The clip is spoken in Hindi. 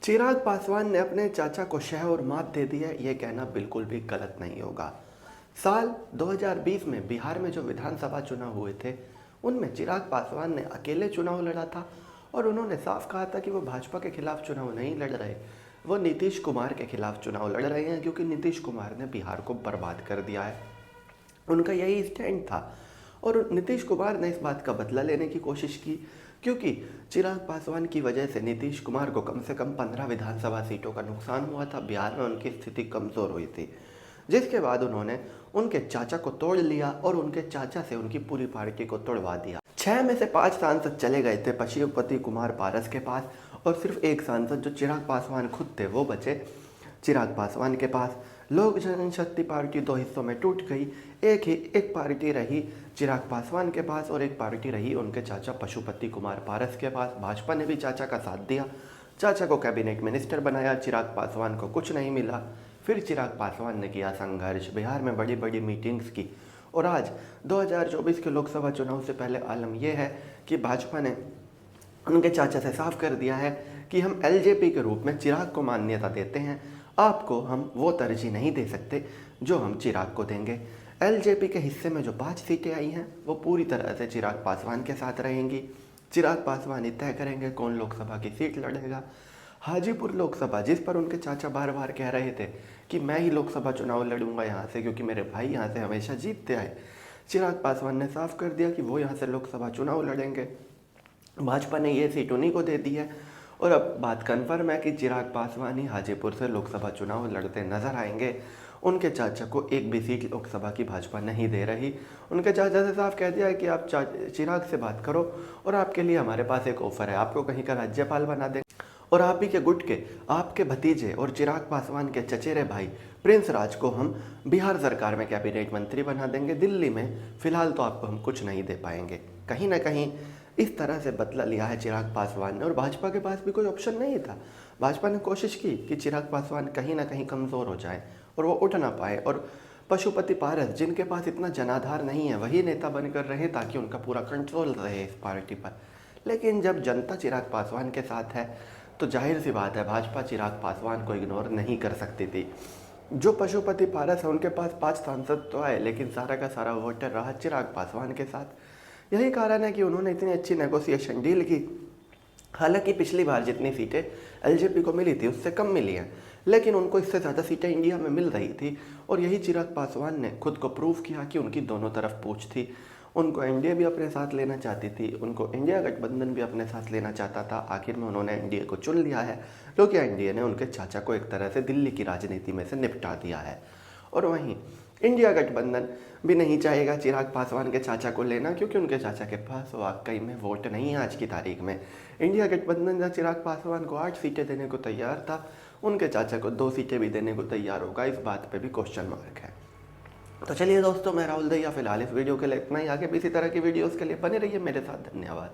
चिराग पासवान ने अपने चाचा को शह और मात दे दी है, ये कहना बिल्कुल भी गलत नहीं होगा। साल 2020 में बिहार में जो विधानसभा चुनाव हुए थे, उनमें चिराग पासवान ने अकेले चुनाव लड़ा था और उन्होंने साफ कहा था कि वो भाजपा के खिलाफ चुनाव नहीं लड़ रहे, वो नीतीश कुमार के खिलाफ चुनाव लड़ रहे हैं, क्योंकि नीतीश कुमार ने बिहार को बर्बाद कर दिया है। उनका यही स्टैंड था और नीतीश कुमार ने इस बात का बदला लेने की कोशिश की, क्योंकि चिराग पासवान की वजह से नीतीश कुमार को कम से कम 15 विधानसभा सीटों का नुकसान हुआ था। बिहार में उनकी स्थिति कमज़ोर हुई थी, जिसके बाद उन्होंने उनके चाचा को तोड़ लिया और उनके चाचा से उनकी पूरी पार्टी को तोड़वा दिया। 6 में से 5 सांसद चले गए थे पशुपति कुमार पारस के पास और सिर्फ एक सांसद जो चिराग पासवान खुद थे वो बचे चिराग पासवान के पास। लोक जनशक्ति पार्टी 2 हिस्सों में टूट गई। एक पार्टी रही चिराग पासवान के पास और एक पार्टी रही उनके चाचा पशुपति कुमार पारस के पास। भाजपा ने भी चाचा का साथ दिया, चाचा को कैबिनेट मिनिस्टर बनाया, चिराग पासवान को कुछ नहीं मिला। फिर चिराग पासवान ने किया संघर्ष, बिहार में बड़ी बड़ी मीटिंग्स की और आज 2024 के लोकसभा चुनाव से पहले आलम यह है कि भाजपा ने उनके चाचा से साफ कर दिया है कि हम एलजेपी के रूप में चिराग को मान्यता देते हैं, आपको हम वो तरजीह नहीं दे सकते जो हम चिराग को देंगे। एलजेपी के हिस्से में जो 5 सीटें आई हैं वो पूरी तरह से चिराग पासवान के साथ रहेंगी। चिराग पासवान ही तय करेंगे कौन लोकसभा की सीट लड़ेगा। हाजीपुर लोकसभा, जिस पर उनके चाचा बार बार कह रहे थे कि मैं ही लोकसभा चुनाव लड़ूंगा यहाँ से क्योंकि मेरे भाई यहाँ से हमेशा जीतते आए, चिराग पासवान ने साफ कर दिया कि वो यहाँ से लोकसभा चुनाव लड़ेंगे। भाजपा ने ये सीट उन्हीं को दे दी है और अब बात कन्फर्म है कि चिराग पासवान ही हाजीपुर से लोकसभा चुनाव लड़ते नजर आएंगे। उनके चाचा को एक भी सीट लोकसभा की भाजपा नहीं दे रही। उनके चाचा से साफ कह दिया है कि आप चिराग से बात करो और आपके लिए हमारे पास एक ऑफर है, आपको कहीं का राज्यपाल बना देंगे और आप ही के गुट के आपके भतीजे और चिराग पासवान के चचेरे भाई प्रिंस राज को हम बिहार सरकार में कैबिनेट मंत्री बना देंगे। दिल्ली में फिलहाल तो आपको हम कुछ नहीं दे पाएंगे। कहीं ना कहीं इस तरह से बदला लिया है चिराग पासवान ने और भाजपा के पास भी कोई ऑप्शन नहीं था। भाजपा ने कोशिश की कि चिराग पासवान कहीं ना कहीं कमज़ोर हो जाए और वो उठ ना पाए और पशुपति पारस, जिनके पास इतना जनाधार नहीं है, वही नेता बनकर रहे ताकि उनका पूरा कंट्रोल रहे इस पार्टी पर। लेकिन जब जनता चिराग पासवान के साथ है तो जाहिर सी बात है भाजपा चिराग पासवान को इग्नोर नहीं कर सकती थी। जो पशुपति पारस है उनके पास 5 सांसद तो आए, लेकिन सारा का सारा वोटर रहा चिराग पासवान के साथ। यही कारण है कि उन्होंने इतनी अच्छी नेगोशिएशन डील की। हालांकि पिछली बार जितनी सीटें एलजेपी को मिली थी उससे कम मिली हैं, लेकिन उनको इससे ज़्यादा सीटें इंडिया में मिल रही थी और यही चिराग पासवान ने खुद को प्रूव किया कि उनकी दोनों तरफ पूछ थी। उनको एनडीए भी अपने साथ लेना चाहती थी, उनको इंडिया गठबंधन भी अपने साथ लेना चाहता था। आखिर में उन्होंने एनडीए को चुन लिया है, क्योंकि एनडीए ने उनके चाचा को एक तरह से दिल्ली की राजनीति में से निपटा दिया है। और वहीं इंडिया गठबंधन भी नहीं चाहेगा चिराग पासवान के चाचा को लेना, क्योंकि उनके चाचा के पास वाकई में वोट नहीं है आज की तारीख में। इंडिया गठबंधन जहाँ चिराग पासवान को 8 सीटें देने को तैयार था, उनके चाचा को 2 सीटें भी देने को तैयार होगा। इस बात पे भी क्वेश्चन मार्क है। तो चलिए दोस्तों, मैं राहुल दैया फिलहाल इस वीडियो के लिए इतना ही। आगे भी इसी तरह की वीडियोज़ के लिए बने रहिए मेरे साथ। धन्यवाद।